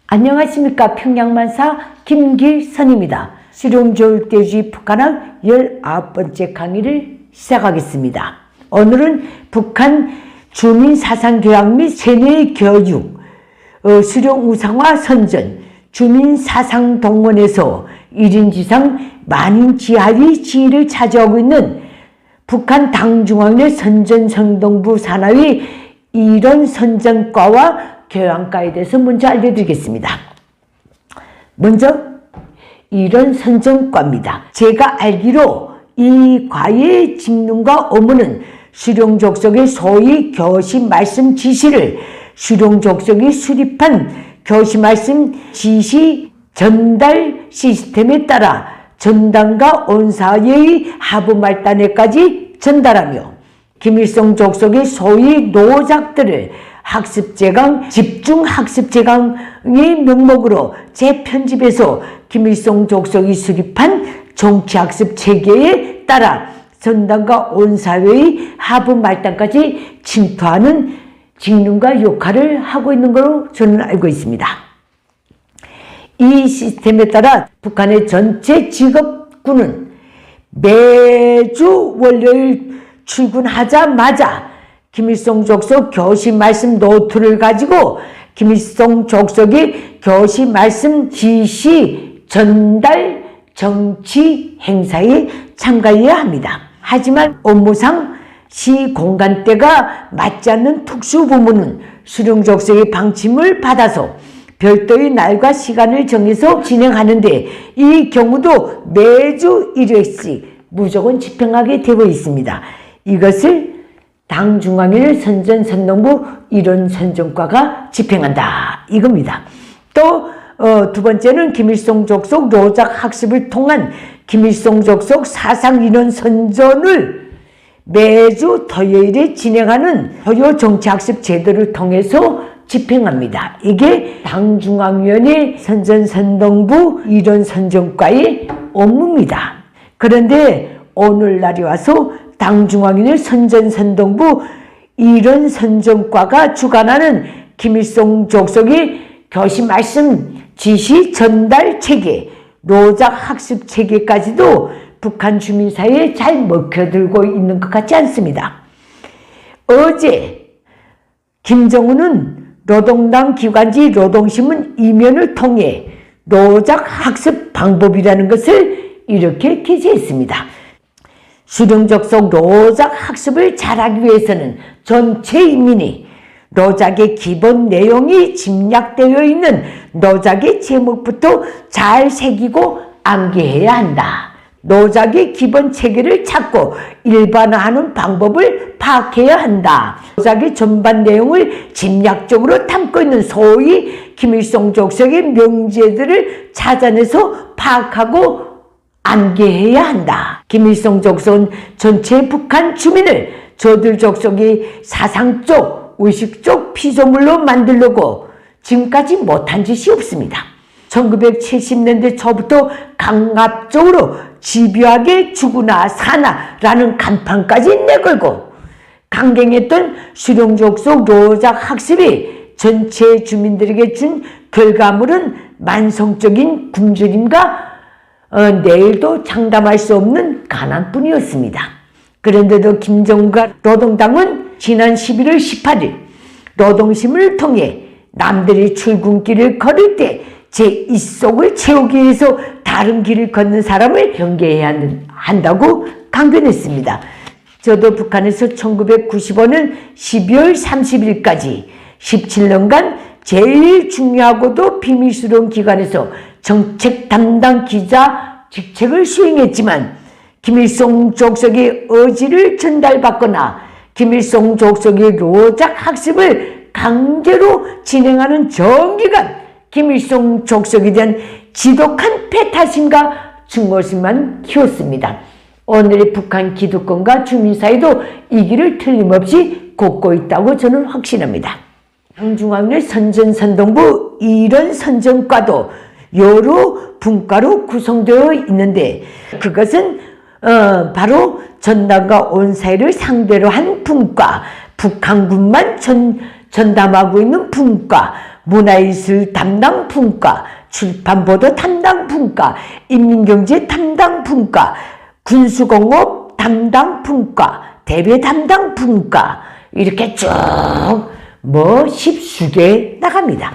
안녕하십니까. 평양만사 김길선입니다. 실용교육대주의 북한학 19번째 강의를 시작하겠습니다. 오늘은 북한 주민사상교양 및 세뇌 교육, 실용우상화 선전, 주민사상동원에서 1인지상 만인지하의 지위를 차지하고 있는 북한 당중앙회 선전성동부 산하의 이론선전과와 교양과에 대해서 먼저 알려드리겠습니다. 먼저 이론선전과입니다. 제가 알기로 이 과의 직능과 업무는 수령족속의 소위 교시말씀 지시를 수령족속이 수립한 교시말씀 지시 전달 시스템에 따라 전당과 온사의 하부말단에까지 전달하며 김일성 족속의 소위 노작들을 학습제강, 집중학습제강의 명목으로 재편집해서 김일성 족속이 수립한 정치학습 체계에 따라 전당과 온사회의 하부말단까지 침투하는 직능과 역할을 하고 있는 것으로 저는 알고 있습니다. 이 시스템에 따라 북한의 전체 직업군은 매주 월요일 출근하자마자 김일성 족속 교시 말씀 노트를 가지고 김일성 족속이 교시 말씀 지시 전달 정치 행사에 참가해야 합니다. 하지만 업무상 시공간대가 맞지 않는 특수부문은 수령 족속의 방침을 받아서 별도의 날과 시간을 정해서 진행하는데 이 경우도 매주 1회씩 무조건 집행하게 되어 있습니다. 이것을 당중앙회 선전선동부 이론선전과가 집행한다 이겁니다. 또 두 번째는 김일성 족속 노작 학습을 통한 김일성 족속 사상이론 선전을 매주 토요일에 진행하는 토요 정치학습 제도를 통해서 집행합니다. 이게 당중앙위원회 선전선동부 이론선전과의 업무입니다. 그런데 오늘날이 와서 당중앙위원회 선전선동부 이론선전과가 주관하는 김일성 족속의 교시말씀 지시 전달 체계, 노작 학습 체계까지도 북한 주민사회에 잘 먹혀들고 있는 것 같지 않습니다. 어제 김정은은 노동당 기관지 노동신문 이면을 통해 노작 학습 방법이라는 것을 이렇게 게재했습니다. 수령족속 노작 학습을 잘하기 위해서는 전체 인민이 노작의 기본 내용이 짐작되어 있는 노작의 제목부터 잘 새기고 암기해야 한다. 노작의 기본 체계를 찾고 일반화하는 방법을 파악해야 한다. 노작의 전반 내용을 짐작적으로 담고 있는 소위 김일성 족속의 명제들을 찾아내서 파악하고 암기해야 한다. 김일성 족속은 전체 북한 주민을 저들 족속이 사상적, 의식적 피조물로 만들려고 지금까지 못한 짓이 없습니다. 1970년대 초부터 강압적으로 집요하게 죽으나 사나라는 간판까지 내걸고 강경했던 수령족속 노작 학습이 전체 주민들에게 준 결과물은 만성적인 굶주림과 내일도 장담할 수 없는 가난뿐이었습니다. 그런데도 김정은과 노동당은 지난 11월 18일 노동심을 통해 남들이 출근길을 걸을 때 제 입속을 채우기 위해서 다른 길을 걷는 사람을 경계해야 한다고 강변했습니다. 저도 북한에서 1995년 12월 30일까지 17년간 제일 중요하고도 비밀스러운 기관에서 정책 담당 기자 직책을 수행했지만 김일성 족속의 의지를 전달받거나 김일성 족속의 노작 학습을 강제로 진행하는 정기간 김일성 족속에 대한 지독한 패타심과 증오심만 키웠습니다. 오늘의 북한 기득권과 주민사회도 이 길을 틀림없이 걷고 있다고 저는 확신합니다. 당중앙회 선전선동부 이론선전과도 여러 분과로 구성되어 있는데 그것은 바로 전당과 온사회를 상대로 한 분과 북한군만 전담하고 있는 분과 문화예술 담당 분과, 출판보도 담당 분과, 인민경제 담당 분과, 군수공업 담당 분과, 대외 담당 분과, 이렇게 쭉 십수개 나갑니다.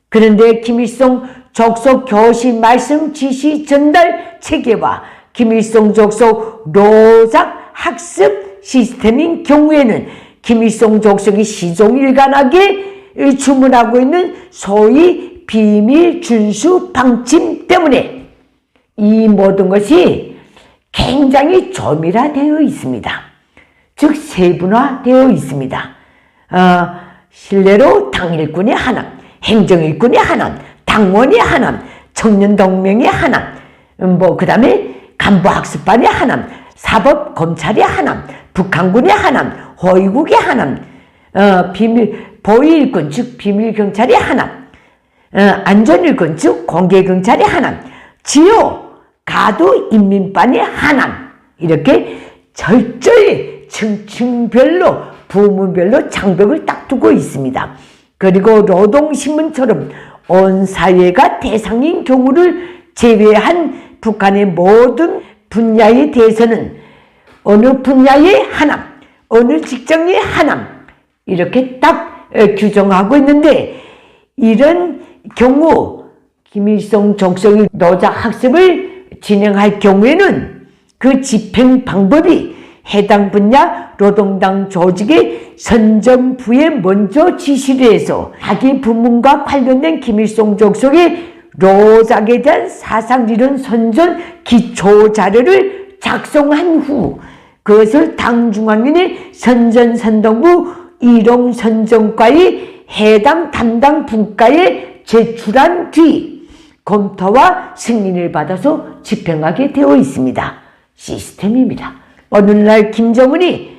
그런데 김일성 족속 교시 말씀 지시 전달 체계와 김일성 족속 노작 학습 시스템인 경우에는 김일성 족속이 시종일관하게 주문하고 있는 소위 비밀 준수 방침 때문에 이 모든 것이 굉장히 조밀화되어 있습니다. 즉 세분화되어 있습니다. 실내로 당일꾼의 하남, 행정일꾼의 하남, 당원의 하남, 청년동맹의 하남, 그 다음에 간부학습반의 하남, 사법검찰의 하남, 북한군의 하남, 호위국의 하남, 보위일군 즉 비밀경찰의 하남, 안전일군 즉 공개경찰의 하남, 지요 가도인민반의 하남, 이렇게 철저히 층층별로 부문별로 장벽을 딱 두고 있습니다. 그리고 노동신문처럼 온 사회가 대상인 경우를 제외한 북한의 모든 분야에 대해서는 어느 분야의 하남, 어느 직장의 하남, 이렇게 딱 규정하고 있는데, 이런 경우 김일성 족속이 노작 학습을 진행할 경우에는 그 집행 방법이 해당 분야 노동당 조직의 선정부에 먼저 지시를 해서 자기 부문과 관련된 김일성 족속의 노작에 대한 사상리론 선전 기초 자료를 작성한 후 그것을 당중앙위원회 선전선동부 일용선정과의 해당 담당 분과에 제출한 뒤 검토와 승인을 받아서 집행하게 되어 있습니다. 시스템입니다. 어느 날 김정은이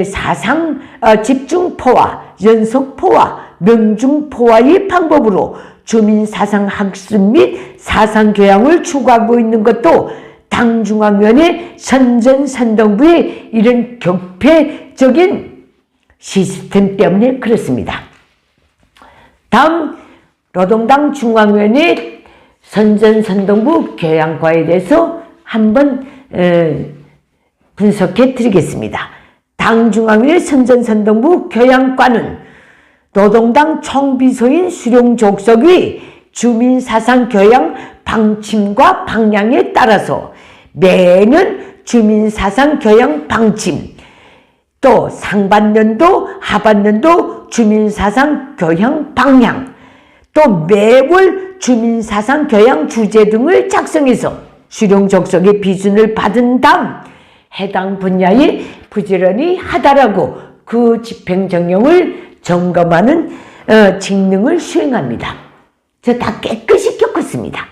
사상 집중포화, 연속포화, 명중포화의 방법으로 주민사상학습 및 사상교양을 추구하고 있는 것도 당중앙위원회 선전선동부의 이런 격폐적인 시스템 때문에 그렇습니다. 다음 노동당 중앙위원회 선전선동부 교양과에 대해서 한번 분석해 드리겠습니다. 당중앙위원회 선전선동부 교양과는 노동당 총비서인 수령족속의 주민사상교양 방침과 방향에 따라서 매년 주민사상교양 방침, 또 상반년도, 하반년도 주민사상교양 방향, 또 매월 주민사상교양 주제 등을 작성해서 수령족속의 비준을 받은 다음 해당 분야에 부지런히 하다라고 그 집행정령을 점검하는 직능을 수행합니다. 저 다 깨끗이 겪었습니다.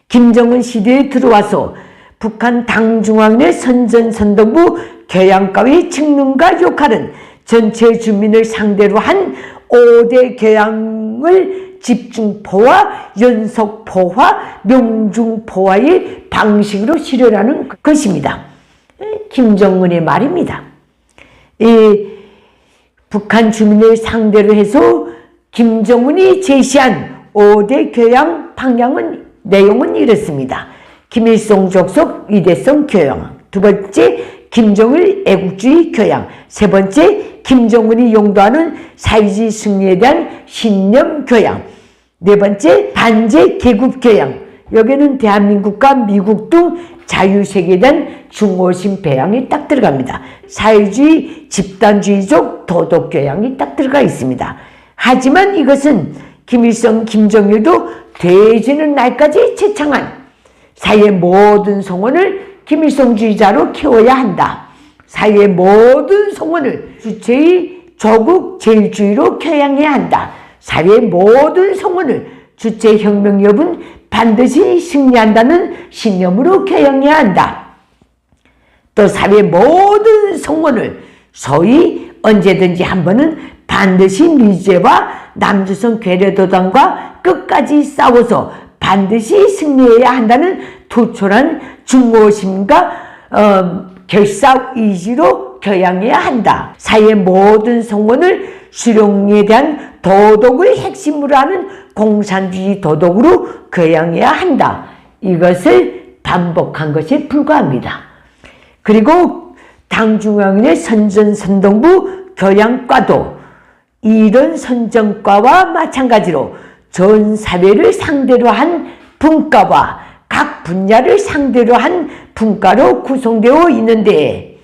김정은 시대에 들어와서 북한 당중앙회 선전선동부 교양과의 직능과 역할은 전체 주민을 상대로 한 5대 교양을 집중포화, 연속포화, 명중포화의 방식으로 실현하는 것입니다. 김정은의 말입니다. 이 북한 주민을 상대로 해서 김정은이 제시한 5대 교양 방향은 내용은 이렇습니다. 김일성 족속 위대성 교양, 두 번째 김정일 애국주의 교양, 세 번째 김정은이 용도하는 사회주의 승리에 대한 신념 교양, 네 번째 반제 개국 교양, 여기는 대한민국과 미국 등 자유세계에 대한 중호심 배양이 딱 들어갑니다. 사회주의 집단주의적 도덕교양이 딱 들어가 있습니다. 하지만 이것은 김일성, 김정일도 되지는 날까지 채창한 사회의 모든 성원을 김일성주의자로 키워야 한다. 사회의 모든 성원을 주체의 조국 제일주의로 교양해야 한다. 사회의 모든 성원을 주체혁명협은 반드시 승리한다는 신념으로 교양해야 한다. 또 사회의 모든 성원을 소위 언제든지 한 번은 반드시 미제와 남조선 괴뢰도당과 끝까지 싸워서 반드시 승리해야 한다는 투철한 중호심과 결사의지로 교양해야 한다. 사회의 모든 성원을 수령에 대한 도덕을 핵심으로 하는 공산주의 도덕으로 교양해야 한다. 이것을 반복한 것에 불과합니다. 그리고 당중앙위원회 선전선동부 교양과도 이런 선정과와 마찬가지로 전 사회를 상대로 한 분과와 각 분야를 상대로 한 분과로 구성되어 있는데,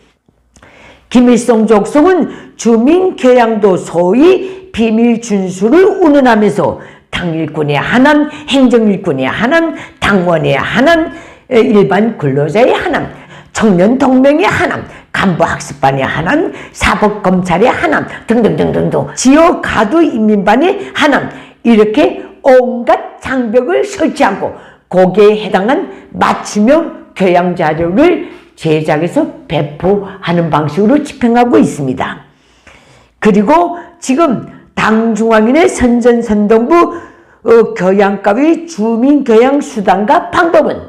김일성 족속은 주민교양도 소위 비밀 준수를 운운하면서 당일꾼의 하남, 행정일꾼의 하남, 당원의 하남, 일반 근로자의 하남, 청년동맹의 하남, 간부학습반의 하남, 사법검찰의 하남 등등등등등, 지역가두인민반의 하남, 이렇게 온갖 장벽을 설치하고 거기에 해당한 맞춤형 교양자료를 제작해서 배포하는 방식으로 집행하고 있습니다. 그리고 지금 당중앙위원회 선전선동부 교양과의 주민교양수단과 방법은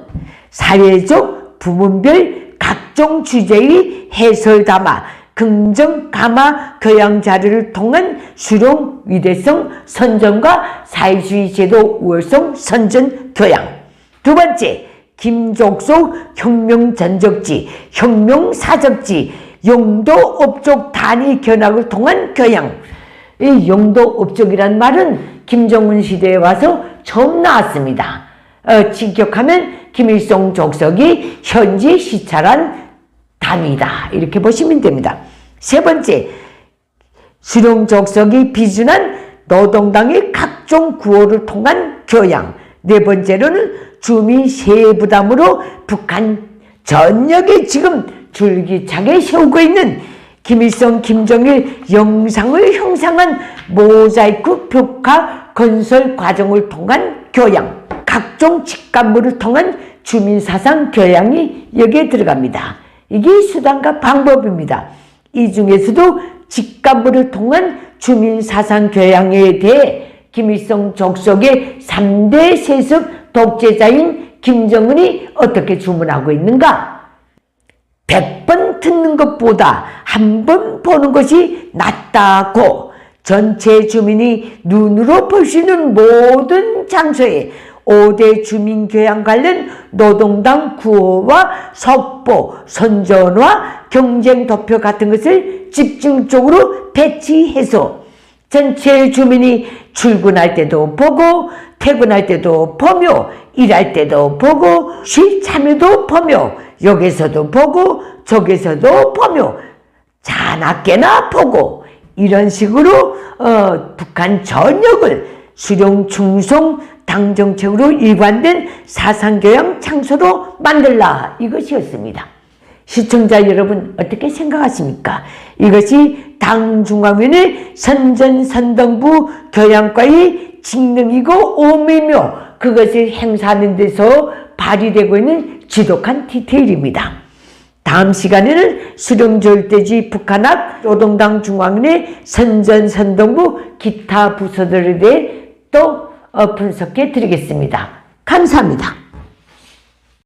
사회적 부문별 각종 주제의 해설 담아 긍정 감화 교양 자료를 통한 수령 위대성 선전과 사회주의 제도 우월성 선전 교양. 두 번째, 김족속 혁명 전적지, 혁명 사적지, 영도 업적 단위 견학을 통한 교양. 이 영도 업적이란 말은 김정은 시대에 와서 처음 나왔습니다. 직역하면 김일성 족속이 현지 시찰한 단위다, 이렇게 보시면 됩니다. 세 번째, 수령 족속이 비준한 노동당의 각종 구호를 통한 교양. 네 번째로는 주민 세부담으로 북한 전역에 지금 줄기차게 세우고 있는 김일성, 김정일 영상을 형상한 모자이크 벽화 건설 과정을 통한 교양. 각종 직간물을 통한 주민사상 교양이 여기에 들어갑니다. 이게 수단과 방법입니다. 이 중에서도 직간물을 통한 주민사상 교양에 대해 김일성 족속의 3대 세습 독재자인 김정은이 어떻게 주문하고 있는가? 100번 듣는 것보다 한 번 보는 것이 낫다고 전체 주민이 눈으로 볼 수 있는 모든 장소에 5대 주민교양 관련 노동당 구호와 속보, 선전화, 경쟁도표 같은 것을 집중적으로 배치해서 전체 주민이 출근할 때도 보고 퇴근할 때도 보며 일할 때도 보고 쉴 참여도 보며 여기서도 보고 저기서도 보며 자나깨나 보고 이런 식으로 북한 전역을 수령 충성 당정책으로 일관된 사상교양 창소로 만들라, 이것이었습니다. 시청자 여러분 어떻게 생각하십니까? 이것이 당중앙위원회 선전선동부 교양과의 직능이고 의미며 그것을 행사하는 데서 발휘되고 있는 지독한 디테일입니다. 다음 시간에는 수령절대주의 북한학 노동당 중앙위원회 선전선동부 기타 부서들에 대해 또 분석해 드리겠습니다. 감사합니다.